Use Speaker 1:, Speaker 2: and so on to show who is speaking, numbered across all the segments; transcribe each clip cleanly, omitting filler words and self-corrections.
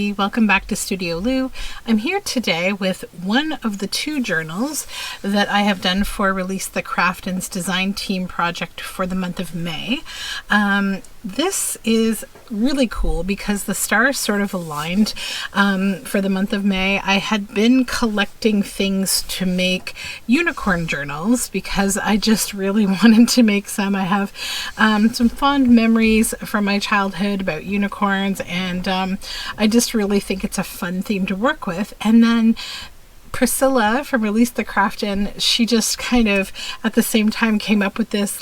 Speaker 1: everybody, welcome back to Studioloo. I'm here today with one of the two journals that I have done for Release the Craftin's design team project for the month of May. This is really cool because the stars sort of aligned for the month of May. I had been collecting things to make unicorn journals because I just really wanted to make some. I have some fond memories from my childhood about unicorns, and I just really think it's a fun theme to work with. And then Priscilla from Release the Craftin, she just kind of at the same time came up with this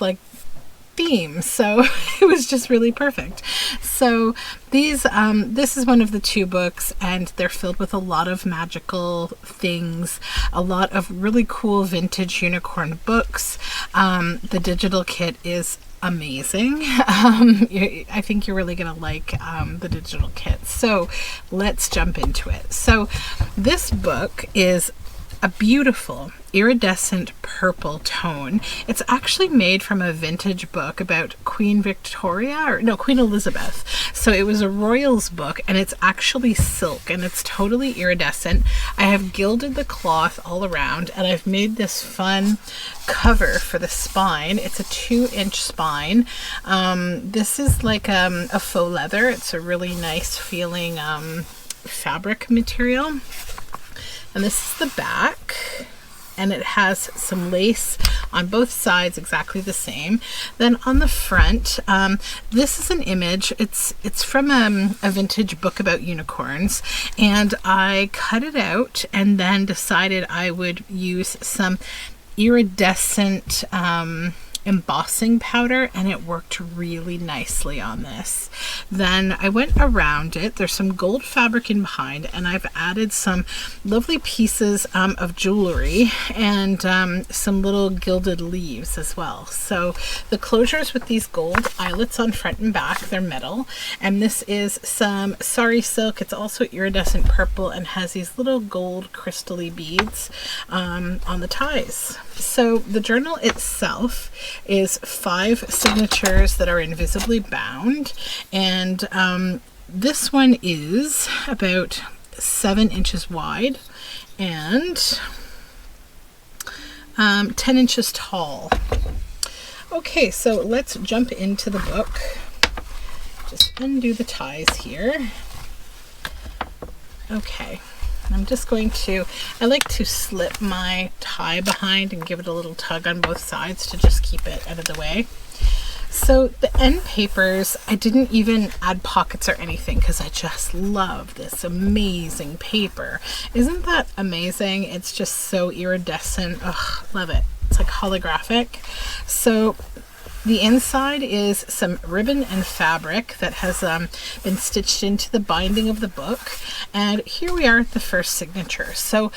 Speaker 1: theme, so it was just really perfect. So these this is one of the two books, and they're filled with a lot of magical things, a lot of really cool vintage unicorn books. The digital kit is amazing. I think you're really gonna like the digital kit, so let's jump into it. So this book is a beautiful iridescent purple tone. It's actually made from a vintage book about Queen Elizabeth. So it was a royals book, and it's actually silk, and it's totally iridescent. I have gilded the cloth all around, and I've made this fun cover for the spine. It's a 2-inch spine. This is like a faux leather. It's a really nice feeling fabric material. And this is the back, and it has some lace on both sides, exactly the same. Then on the front, this is an image. It's from a vintage book about unicorns, and I cut it out and then decided I would use some iridescent embossing powder, and it worked really nicely on this. Then I went around it. There's some gold fabric in behind, and I've added some lovely pieces of jewelry and some little gilded leaves as well. So the closures with these gold eyelets on front and back, they're metal, and this is some sari silk. It's also iridescent purple and has these little gold crystally beads on the ties. So the journal itself is 5 signatures that are invisibly bound, and this one is about 7 inches wide and 10 inches tall. Okay, so let's jump into the book. Just undo the ties here. Okay. I'm just going to, I like to slip my tie behind and give it a little tug on both sides to just keep it out of the way. So the end papers, I didn't even add pockets or anything because I just love this amazing paper. Isn't that amazing? It's just so iridescent. Ugh, love it. It's like holographic. So the inside is some ribbon and fabric that has been stitched into the binding of the book. And here we are at the first signature. So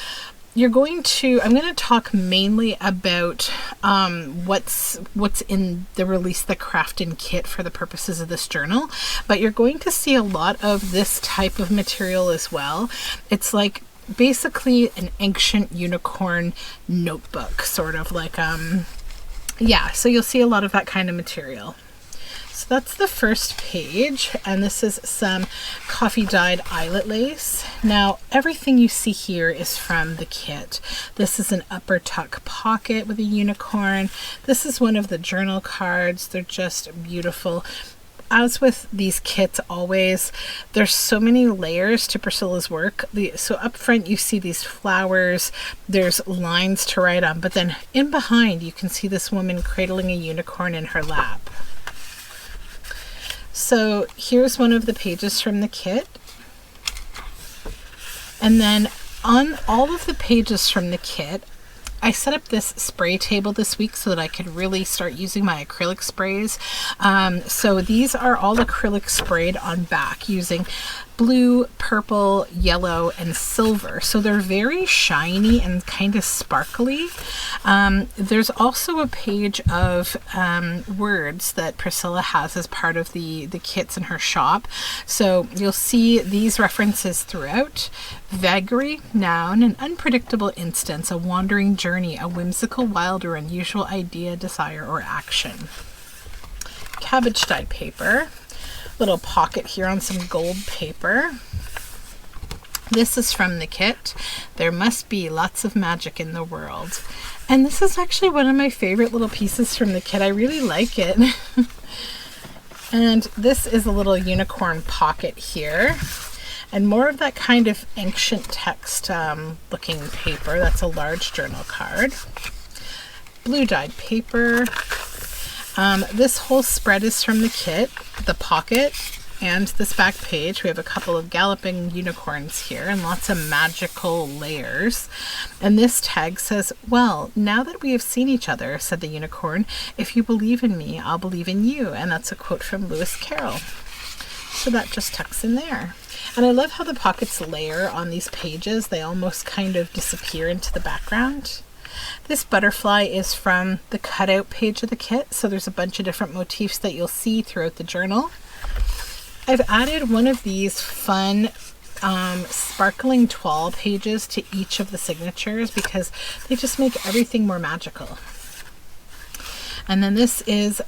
Speaker 1: I'm going to talk mainly about what's in the Release the Craftin kit for the purposes of this journal, but you're going to see a lot of this type of material as well. It's like basically an ancient unicorn notebook, sort of like yeah, so you'll see a lot of that kind of material. So that's the first page, and this is some coffee dyed eyelet lace. Now, everything you see here is from the kit. This is an upper tuck pocket with a unicorn. This is one of the journal cards. They're just beautiful. As with these kits always, there's so many layers to Priscilla's work. So up front you see these flowers, there's lines to write on, but then in behind you can see this woman cradling a unicorn in her lap. So here's one of the pages from the kit. And then on all of the pages from the kit, I set up this spray table this week so that I could really start using my acrylic sprays. So these are all acrylic sprayed on back using blue, purple, yellow, and silver. So they're very shiny and kind of sparkly. There's also a page of words that Priscilla has as part of the kits in her shop. So you'll see these references throughout. Vagary, noun, an unpredictable instance, a wandering journey, a whimsical, wild, or unusual idea, desire, or action. Cabbage dyed paper. Little pocket here on some gold paper. This is from the kit. There must be lots of magic in the world. And this is actually one of my favorite little pieces from the kit. I really like it. And this is a little unicorn pocket here. And more of that kind of ancient text looking paper. That's a large journal card. Blue dyed paper. This whole spread is from the kit, the pocket, and this back page. We have a couple of galloping unicorns here and lots of magical layers. And this tag says, "Well, now that we have seen each other," said the unicorn, "if you believe in me, I'll believe in you." And that's a quote from Lewis Carroll. So that just tucks in there. And I love how the pockets layer on these pages. They almost kind of disappear into the background. This butterfly is from the cutout page of the kit, so there's a bunch of different motifs that you'll see throughout the journal. I've added one of these fun sparkling toile pages to each of the signatures because they just make everything more magical. And then this is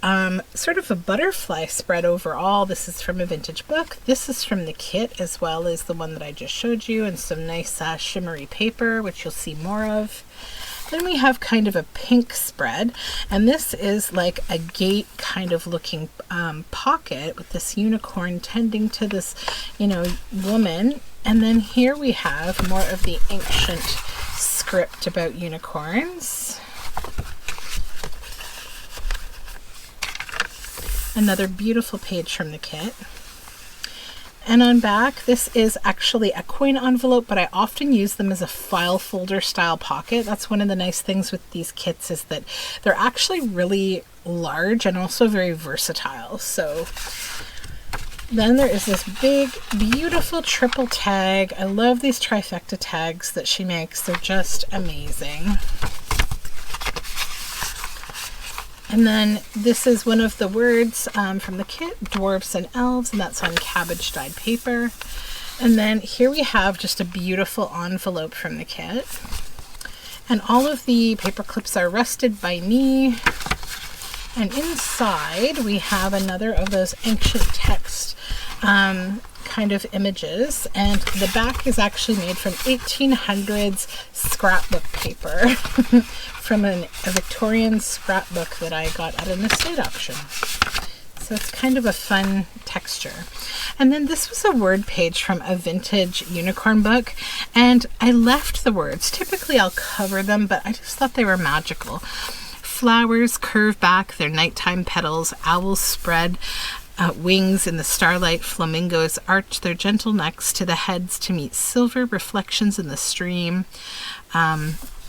Speaker 1: sort of a butterfly spread overall. This is from a vintage book. This is from the kit as well as the one that I just showed you, and some nice shimmery paper, which you'll see more of. Then we have kind of a pink spread, and this is like a gate kind of looking pocket with this unicorn tending to this, woman. And then here we have more of the ancient script about unicorns. Another beautiful page from the kit. And on back, this is actually a coin envelope, but I often use them as a file folder style pocket. That's one of the nice things with these kits, is that they're actually really large and also very versatile. So then there is this big, beautiful triple tag. I love these trifecta tags that she makes. They're just amazing. And then this is one of the words from the kit, dwarves and elves, and that's on cabbage dyed paper. And then here we have just a beautiful envelope from the kit. And all of the paper clips are rusted by me. And inside we have another of those ancient text kind of images, and the back is actually made from 1800s scrapbook paper from a Victorian scrapbook that I got at an estate auction. So it's kind of a fun texture. And then this was a word page from a vintage unicorn book, and I left the words. Typically I'll cover them, but I just thought they were magical. Flowers curve back their nighttime petals, owls spread wings in the starlight, flamingos arch their gentle necks to the heads to meet silver reflections in the stream.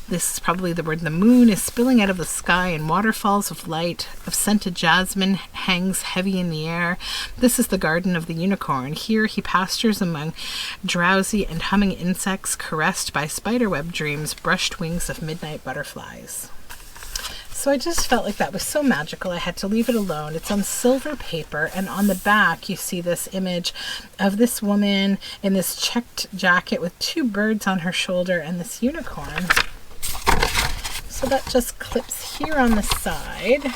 Speaker 1: This is probably the word. The moon is spilling out of the sky in waterfalls of light, of scented jasmine hangs heavy in the air. This is the garden of the unicorn. Here he pastures among drowsy and humming insects, caressed by spiderweb dreams, brushed wings of midnight butterflies. So I just felt like that was so magical, I had to leave it alone. It's on silver paper, and on the back you see this image of this woman in this checked jacket with two birds on her shoulder and this unicorn. So that just clips here on the side.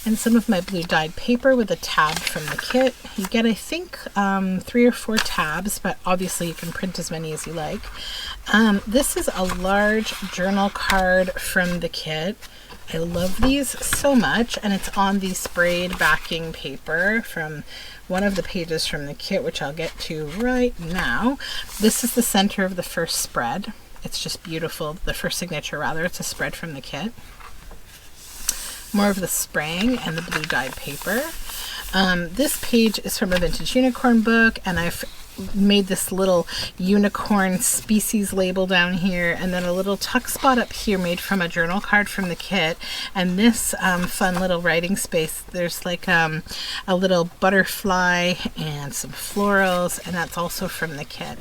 Speaker 1: And some of my blue dyed paper with a tab from the kit. You get, I think, 3 or 4 tabs, but obviously you can print as many as you like. This is a large journal card from the kit. I love these so much, and it's on the sprayed backing paper from one of the pages from the kit, which I'll get to right now. This is the center of the first spread. It's just beautiful. The first signature, rather. It's a spread from the kit. More of the spraying and the blue dyed paper. This page is from a vintage unicorn book, and I've made this little unicorn species label down here, and then a little tuck spot up here made from a journal card from the kit. And this fun little writing space, there's like a little butterfly and some florals, and that's also from the kit.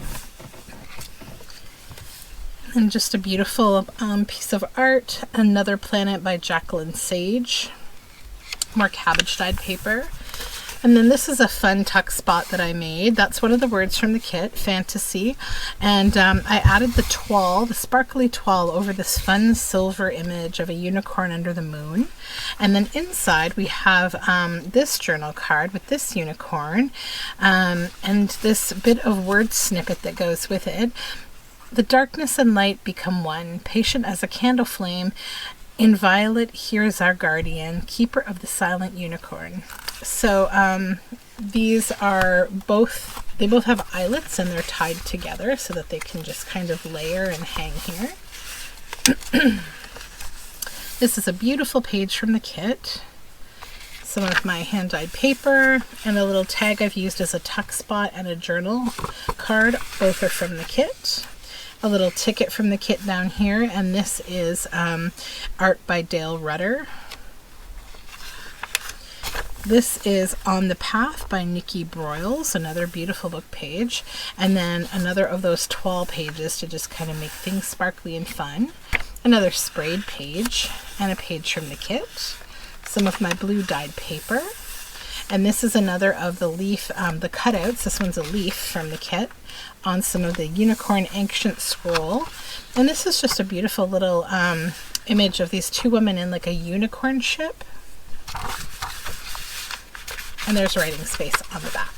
Speaker 1: And just a beautiful piece of art, Another Planet by Jacqueline Sage. More cabbage dyed paper. And then this is a fun tuck spot that I made. That's one of the words from the kit, fantasy. And I added the toile, the sparkly toile, over this fun silver image of a unicorn under the moon. And then inside we have this journal card with this unicorn and this bit of word snippet that goes with it. The darkness and light become one, patient as a candle flame. In violet, here's our guardian, keeper of the silent unicorn. So these are both, they both have eyelets and they're tied together so that they can just kind of layer and hang here. This is a beautiful page from the kit. Some of my hand-dyed paper and a little tag I've used as a tuck spot and a journal card. Both are from the kit. A little ticket from the kit down here, and this is art by Dale Rudder. This is On the Path by Nikki Broyles, another beautiful book page, and then another of those toile pages to just kind of make things sparkly and fun. Another sprayed page and a page from the kit. Some of my blue dyed paper. And this is another of the leaf, the cutouts. This one's a leaf from the kit on some of the unicorn ancient scroll. And this is just a beautiful little image of these two women in like a unicorn ship. And there's writing space on the back.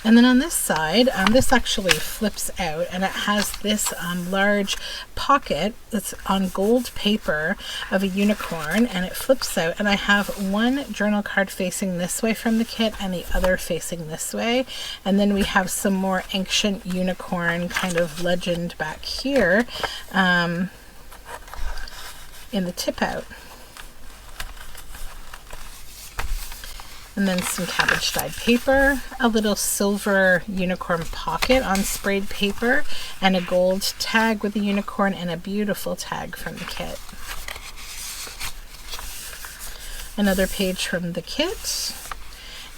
Speaker 1: And then on this side, this actually flips out and it has this large pocket that's on gold paper of a unicorn, and it flips out, and I have one journal card facing this way from the kit and the other facing this way. And then we have some more ancient unicorn kind of legend back here in the tip out. And then some cabbage dyed paper, a little silver unicorn pocket on sprayed paper, and a gold tag with a unicorn, and a beautiful tag from the kit. Another page from the kit.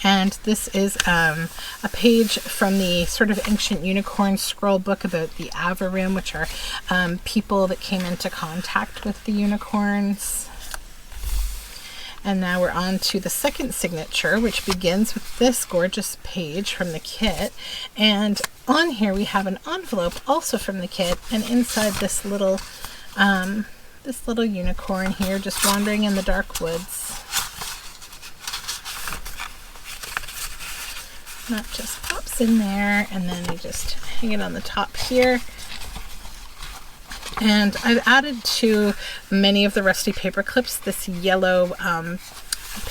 Speaker 1: And this is a page from the sort of ancient unicorn scroll book about the Avarim, which are people that came into contact with the unicorns. And now we're on to the second signature, which begins with this gorgeous page from the kit. And on here we have an envelope also from the kit, and inside this little unicorn here just wandering in the dark woods. That just pops in there, and then you just hang it on the top here. And I've added to many of the rusty paper clips this yellow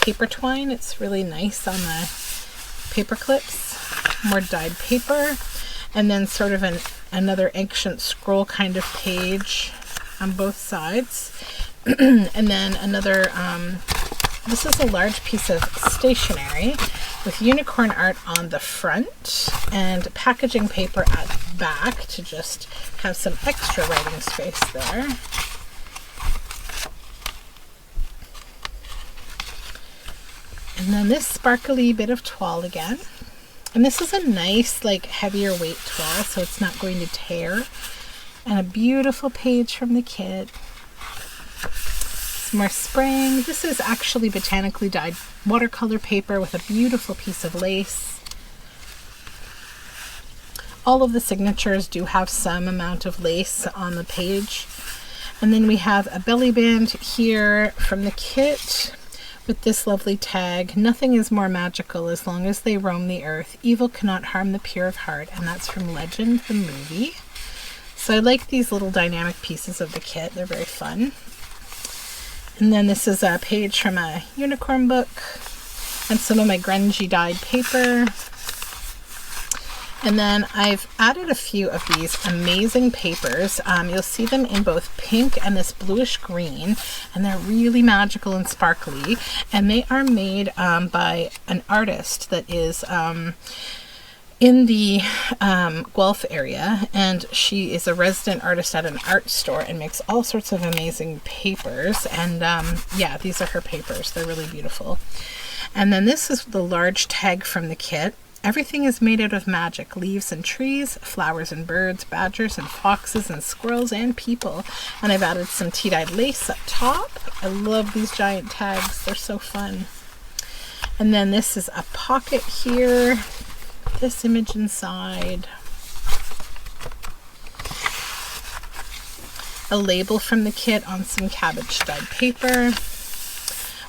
Speaker 1: paper twine. It's really nice on the paper clips. More dyed paper. And then sort of another ancient scroll kind of page on both sides. And then another, this is a large piece of stationery with unicorn art on the front and packaging paper at the back to just have some extra writing space there. And then this sparkly bit of toile again. And this is a nice, like, heavier weight toile, so it's not going to tear. And a beautiful page from the kit. Some more spraying. This is actually botanically dyed watercolor paper with a beautiful piece of lace. All of the signatures do have some amount of lace on the page. And then we have a belly band here from the kit with this lovely tag. Nothing is more magical as long as they roam the earth. Evil cannot harm the pure of heart. And that's from Legend, the movie. So I like these little dynamic pieces of the kit. They're very fun. And then this is a page from a unicorn book and some of my grungy dyed paper. And then I've added a few of these amazing papers. You'll see them in both pink and this bluish green, and they're really magical and sparkly. And they are made by an artist that is in the Guelph area, and she is a resident artist at an art store and makes all sorts of amazing papers. And yeah, these are her papers. They're really beautiful. And then this is the large tag from the kit. Everything is made out of magic. Leaves and trees, flowers and birds, badgers and foxes and squirrels and people. And I've added some tea-dyed lace up top. I love these giant tags. They're so fun. And then this is a pocket here, this image inside, a label from the kit on some cabbage dyed paper,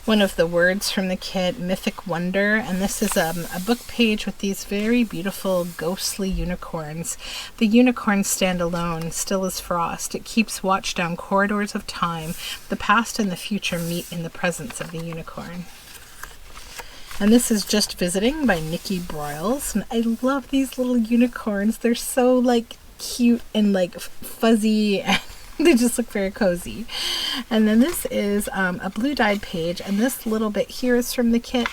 Speaker 1: one of the words from the kit, Mythic Wonder, and this is a book page with these very beautiful ghostly unicorns. The unicorns stand alone, still as frost. It keeps watch down corridors of time. The past and the future meet in the presence of the unicorn. And this is Just Visiting by Nikki Broyles, and I love these little unicorns. They're so like cute and like fuzzy, and they just look very cozy. And then this is a blue dyed page, and this little bit here is from the kit.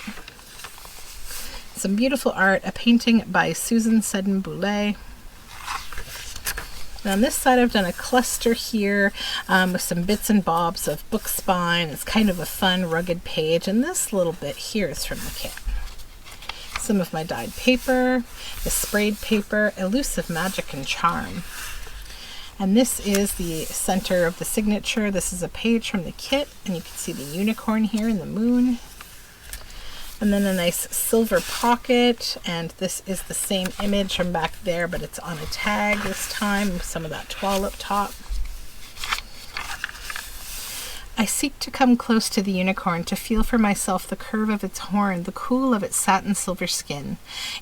Speaker 1: Some beautiful art, a painting by Susan Seddon-Boulay. And on this side I've done a cluster here with some bits and bobs of book spine. It's kind of a fun rugged page, and this little bit here is from the kit. Some of my dyed paper, the sprayed paper, Elusive Magic and Charm. And this is the center of the signature. This is a page from the kit, and you can see the unicorn here and the moon. And then a nice silver pocket, and this is the same image from back there, but it's on a tag this time, with some of that toile up top. I seek to come close to the unicorn, to feel for myself the curve of its horn, the cool of its satin silver skin.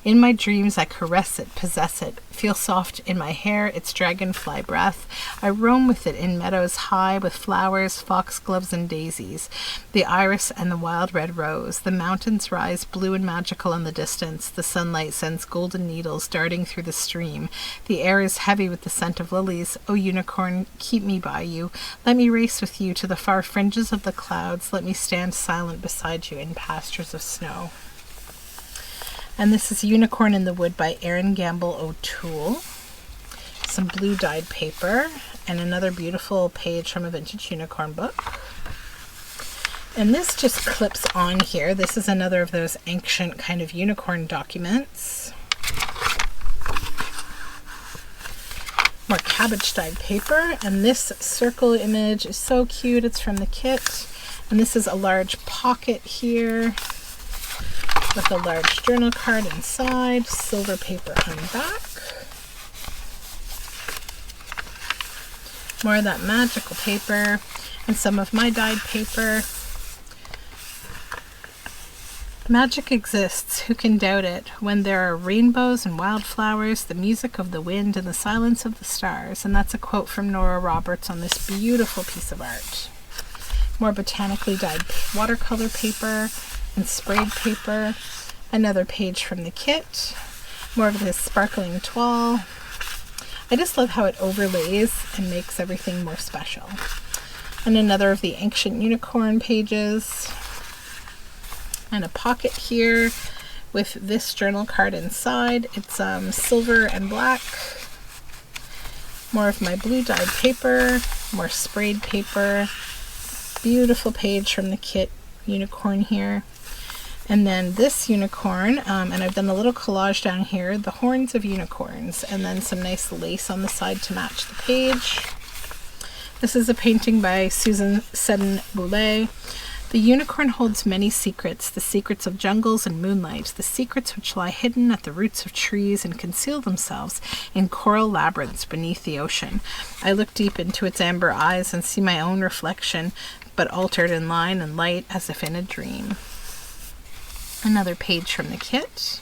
Speaker 1: In my dreams I caress it, possess it, feel soft in my hair its dragonfly breath. I roam with it in meadows high, with flowers, foxgloves, and daisies, the iris and the wild red rose. The mountains rise blue and magical in the distance. The sunlight sends golden needles darting through the stream. The air is heavy with the scent of lilies. O unicorn, keep me by you. Let me race with you to the far fringes of the clouds. Let me stand silent beside you in pastures of snow. And this is Unicorn in the Wood by Erin Gamble O'Toole. Some blue dyed paper, and another beautiful page from a vintage unicorn book. And this just clips on here. This is another of those ancient kind of unicorn documents. More cabbage dyed paper, and this circle image is so cute. It's from the kit, and this is a large pocket here with a large journal card inside, silver paper on the back. More of that magical paper, and some of my dyed paper. Magic exists, who can doubt it, when there are rainbows and wildflowers, the music of the wind and the silence of the stars. And that's a quote from Nora Roberts on this beautiful piece of art. More botanically dyed watercolor paper and sprayed paper. Another page from the kit. More of this sparkling toile. I just love how it overlays and makes everything more special. And another of the ancient unicorn pages. And a pocket here with this journal card inside. It's silver and black. More of my blue dyed paper, more sprayed paper. Beautiful page from the kit, unicorn here. And then this unicorn, and I've done a little collage down here, the horns of unicorns, and then some nice lace on the side to match the page. This is a painting by Susan Seddon-Boulay. The unicorn holds many secrets, the secrets of jungles and moonlight, the secrets which lie hidden at the roots of trees and conceal themselves in coral labyrinths beneath the ocean. I look deep into its amber eyes and see my own reflection, but altered in line and light as if in a dream. Another page from the kit.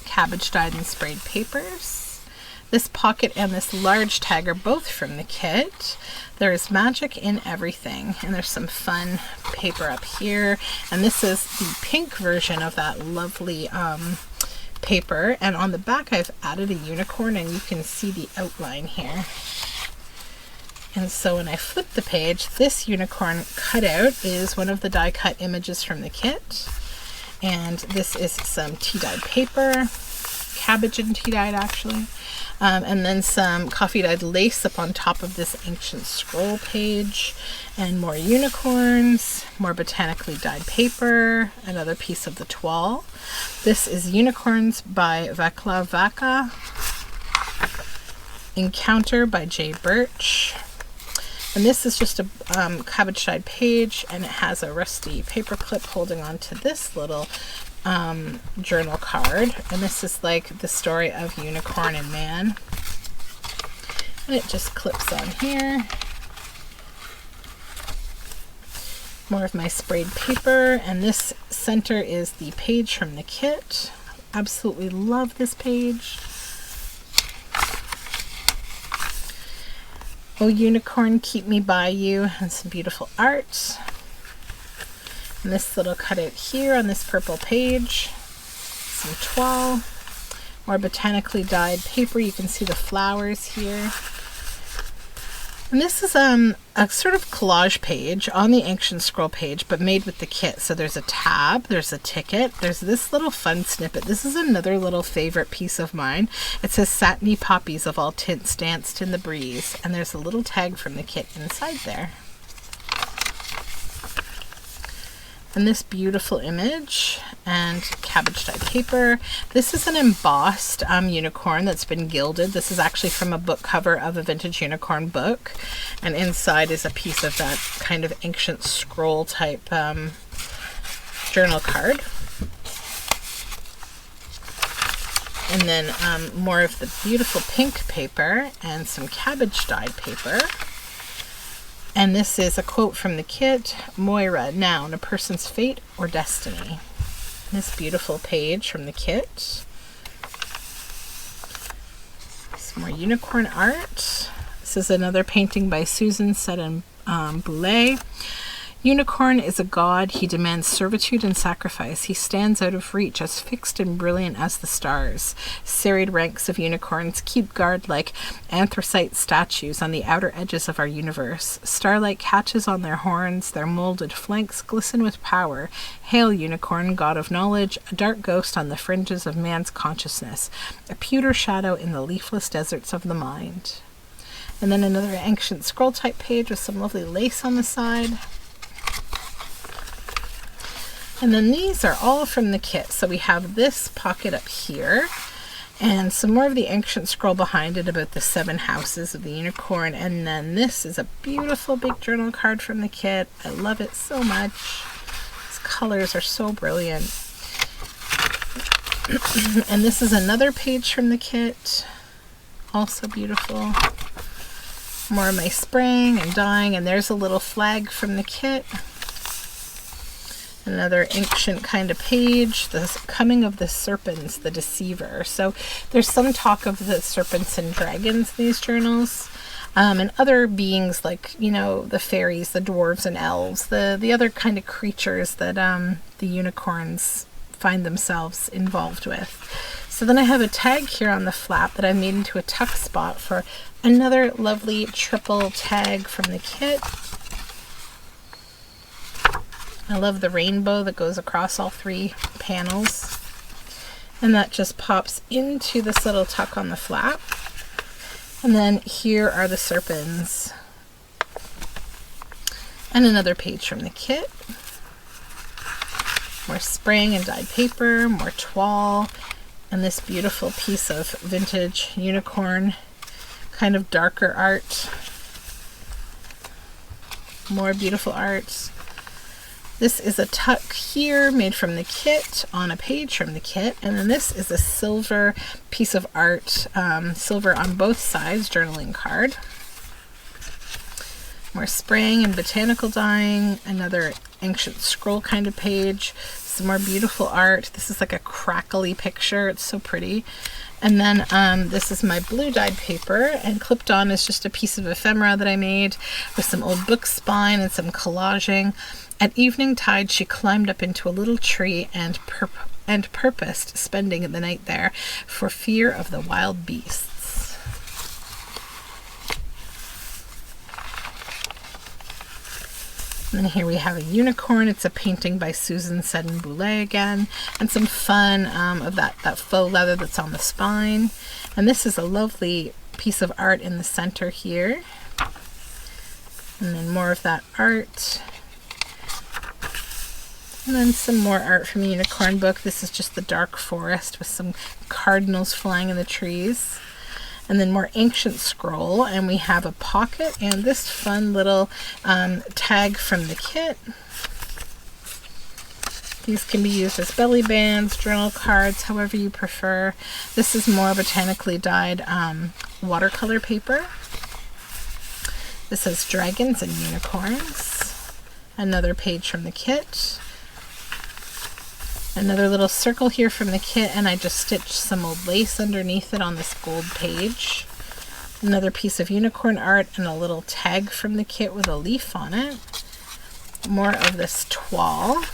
Speaker 1: Cabbage dyed and sprayed papers. This pocket and this large tag are both from the kit. There is magic in everything, and there's some fun paper up here, and this is the pink version of that lovely paper, and on the back I've added a unicorn, and you can see the outline here. And so when I flip the page, this unicorn cutout is one of the die cut images from the kit, and this is some tea dyed paper, cabbage and tea dyed actually. And then some coffee dyed lace up on top of this ancient scroll page, and more unicorns, more botanically dyed paper, another piece of the toile. This is Unicorns by Vaclav Vaca, Encounter by J. Birch, And this is just a cabbage dyed page, and it has a rusty paper clip holding on to this little journal card. And this is like the story of Unicorn and Man. And it just clips on here. More of my sprayed paper, and this center is the page from the kit. Absolutely love this page. Oh Unicorn, keep me by you, and some beautiful art. And this little cutout here on this purple page. Some toile. More botanically dyed paper. You can see the flowers here. And this is a sort of collage page on the ancient scroll page, but made with the kit. So there's a tab, there's a ticket, there's this little fun snippet. This is another little favorite piece of mine. It says satiny poppies of all tints danced in the breeze. And there's a little tag from the kit inside there. And this beautiful image and cabbage dyed paper. This is an embossed unicorn that's been gilded. This is actually from a book cover of a vintage unicorn book. And inside is a piece of that kind of ancient scroll type journal card. And then more of the beautiful pink paper and some cabbage dyed paper. And this is a quote from the kit, Moira, noun, a person's fate or destiny. This beautiful page from the kit. Some more unicorn art. This is another painting by Susan set in Boulay. Unicorn is a god. He demands servitude and sacrifice. He stands out of reach, as fixed and brilliant as the stars. Serried ranks of unicorns keep guard like anthracite statues on the outer edges of our universe. Starlight catches on their horns. Their molded flanks glisten with power. Hail, unicorn, god of knowledge, a dark ghost on the fringes of man's consciousness, a pewter shadow in the leafless deserts of the mind. And then another ancient scroll type page with some lovely lace on the side. And then these are all from the kit. So we have this pocket up here and some more of the ancient scroll behind it about the 7 houses of the unicorn. And then this is a beautiful big journal card from the kit. I love it so much. These colors are so brilliant. And this is another page from the kit. Also beautiful. More of my spraying and dyeing. And there's a little flag from the kit. Another ancient kind of page, the coming of the serpents, the deceiver. So there's some talk of the serpents and dragons in these journals, and other beings like, you know, the fairies, the dwarves and elves, the other kind of creatures that the unicorns find themselves involved with. So then I have a tag here on the flap that I made into a tuck spot for another lovely triple tag from the kit. I love the rainbow that goes across all 3 panels. And that just pops into this little tuck on the flap. And then here are the serpents. And another page from the kit. More spraying and dyed paper, more toile, and this beautiful piece of vintage unicorn, kind of darker art. More beautiful art. This is a tuck here made from the kit on a page from the kit. And then this is a silver piece of art, silver on both sides, journaling card. More spraying and botanical dyeing. Another ancient scroll kind of page. Some more beautiful art. This is like a crackly picture. It's so pretty. And then this is my blue dyed paper, and clipped on is just a piece of ephemera that I made with some old book spine and some collaging. At evening tide, she climbed up into a little tree and purposed spending the night there for fear of the wild beasts. And then here we have a unicorn. It's a painting by Susan Seddon Boulay again, and some fun of that faux leather that's on the spine. And this is a lovely piece of art in the center here. And then more of that art. And then some more art from the unicorn book. This is just the dark forest with some cardinals flying in the trees. And then more ancient scroll, and we have a pocket and this fun little tag from the kit. These can be used as belly bands, journal cards, however you prefer. This is more botanically dyed watercolor paper. This has dragons and unicorns. Another page from the kit. Another little circle here from the kit, and I just stitched some old lace underneath it on this gold page. Another piece of unicorn art and a little tag from the kit with a leaf on it. More of this toile.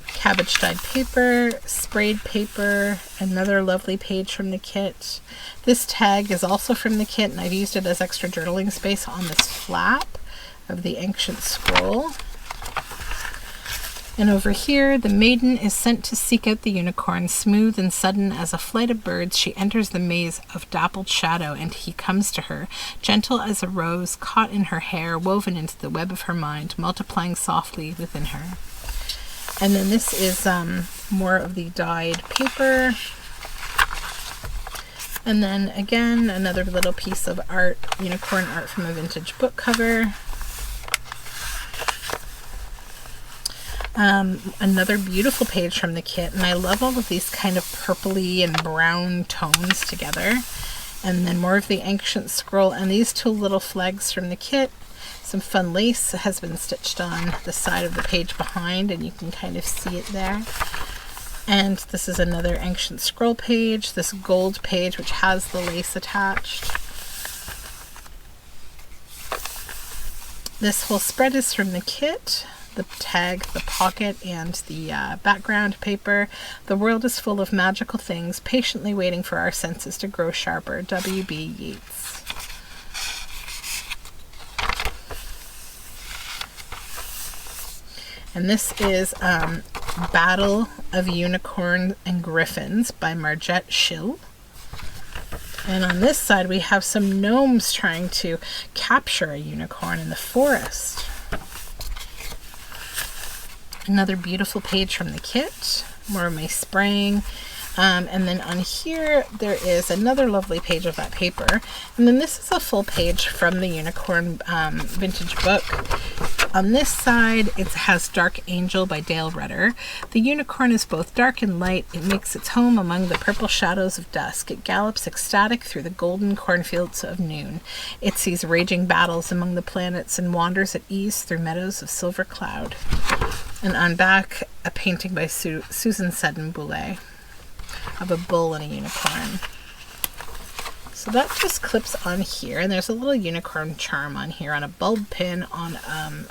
Speaker 1: Cabbage dyed paper, sprayed paper, another lovely page from the kit. This tag is also from the kit, and I've used it as extra journaling space on this flap of the ancient scroll. And over here, the maiden is sent to seek out the unicorn. Smooth and sudden as a flight of birds, she enters the maze of dappled shadow, and he comes to her, gentle as a rose, caught in her hair, woven into the web of her mind, multiplying softly within her. And then this is more of the dyed paper. And then again, another little piece of art, unicorn art from a vintage book cover. Another beautiful page from the kit, and I love all of these kind of purpley and brown tones together. And then more of the ancient scroll, and these two little flags from the kit. Some fun lace has been stitched on the side of the page behind, and you can kind of see it there. And this is another ancient scroll page, this gold page which has the lace attached. This whole spread is from the kit. The tag, the pocket, and the background paper. The world is full of magical things, patiently waiting for our senses to grow sharper. W.B. Yeats. And this is Battle of Unicorns and Griffins by Margette Schill. And on this side we have some gnomes trying to capture a unicorn in the forest. Another beautiful page from the kit, more of my spraying. And then on here there is another lovely page of that paper. And then this is a full page from the unicorn vintage book. On this side it has Dark Angel by Dale Rutter. The unicorn is both dark and light. It makes its home among the purple shadows of dusk. It gallops ecstatic through the golden cornfields of noon. It sees raging battles among the planets and wanders at ease through meadows of silver cloud. And on back, a painting by Susan Seddon Boulay of a bull and a unicorn. So that just clips on here, and there's a little unicorn charm on here on a bulb pin on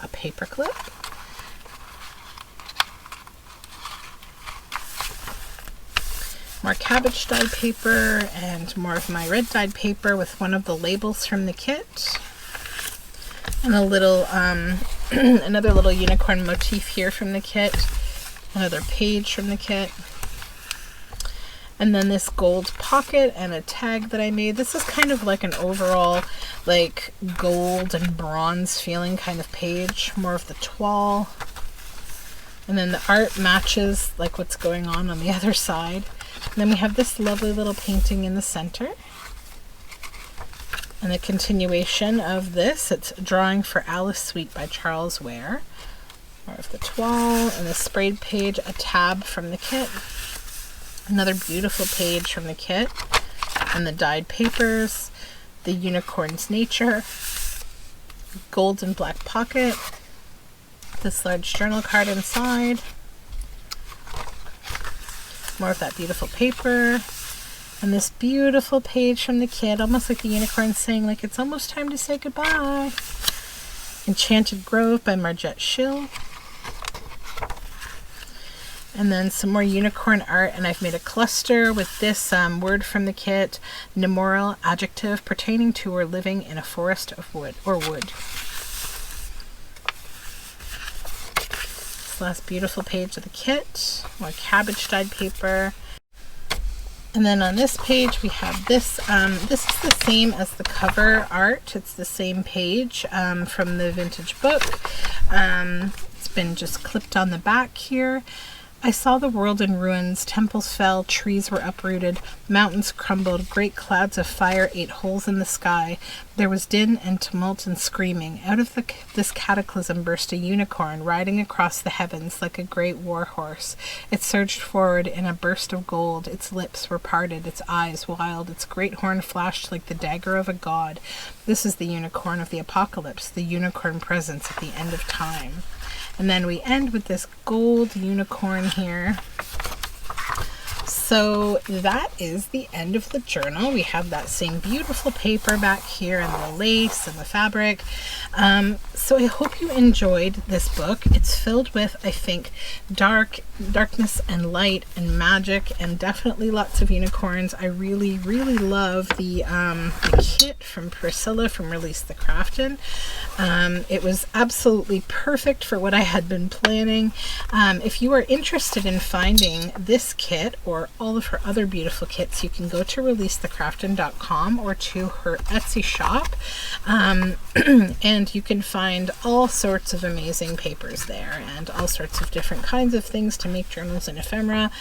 Speaker 1: a paper clip. More cabbage dyed paper and more of my red dyed paper with one of the labels from the kit. And a little another little unicorn motif here from the kit. Another page from the kit. And then this gold pocket and a tag that I made. This is kind of like an overall like gold and bronze feeling kind of page. More of the toile. And then the art matches like what's going on the other side. And then we have this lovely little painting in the center. And the continuation of this, it's Drawing for Alice Sweet by Charles Ware. More of the toile and the sprayed page, a tab from the kit. Another beautiful page from the kit, and the dyed papers, the unicorn's nature, gold and black pocket, this large journal card inside, more of that beautiful paper, and this beautiful page from the kit, almost like the unicorn saying like it's almost time to say goodbye. Enchanted Grove by Margette Schill. And then some more unicorn art, and I've made a cluster with this word from the kit, nemoral adjective pertaining to or living in a forest of wood or wood. This last beautiful page of the kit, more cabbage dyed paper. And then on this page we have this. This is the same as the cover art. It's the same page from the vintage book. It's been just clipped on the back here. I saw the world in ruins, temples fell, trees were uprooted, mountains crumbled, great clouds of fire ate holes in the sky. There was din and tumult and screaming. Out of this cataclysm burst a unicorn, riding across the heavens like a great war horse. It surged forward in a burst of gold. Its lips were parted, its eyes wild, its great horn flashed like the dagger of a god. This is the unicorn of the apocalypse, the unicorn presence at the end of time. And then we end with this gold unicorn here. So that is the end of the journal. We have that same beautiful paper back here and the lace and the fabric. So I hope you enjoyed this book. It's filled with, I think, darkness and light and magic and definitely lots of unicorns. I really, really love the kit from Priscilla from Release the Craftin. It was absolutely perfect for what I had been planning. If you are interested in finding this kit or all of her other beautiful kits, you can go to releasethecraftin.com or to her Etsy shop, and you can find all sorts of amazing papers there and all sorts of different kinds of things to make journals and ephemera.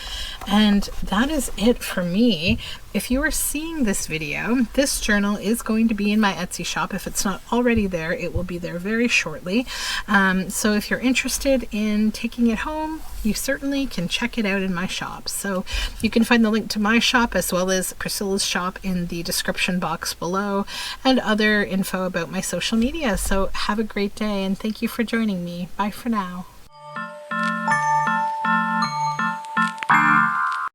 Speaker 1: And that is it for me. If you are seeing this video, this journal is going to be in my Etsy shop. If it's not already there, it will be there very shortly. So if you're interested in taking it home, you certainly can check it out in my shop. So you can find the link to my shop as well as Priscilla's shop in the description box below, and other info about my social media. So have a great day and thank you for joining me. Bye for now.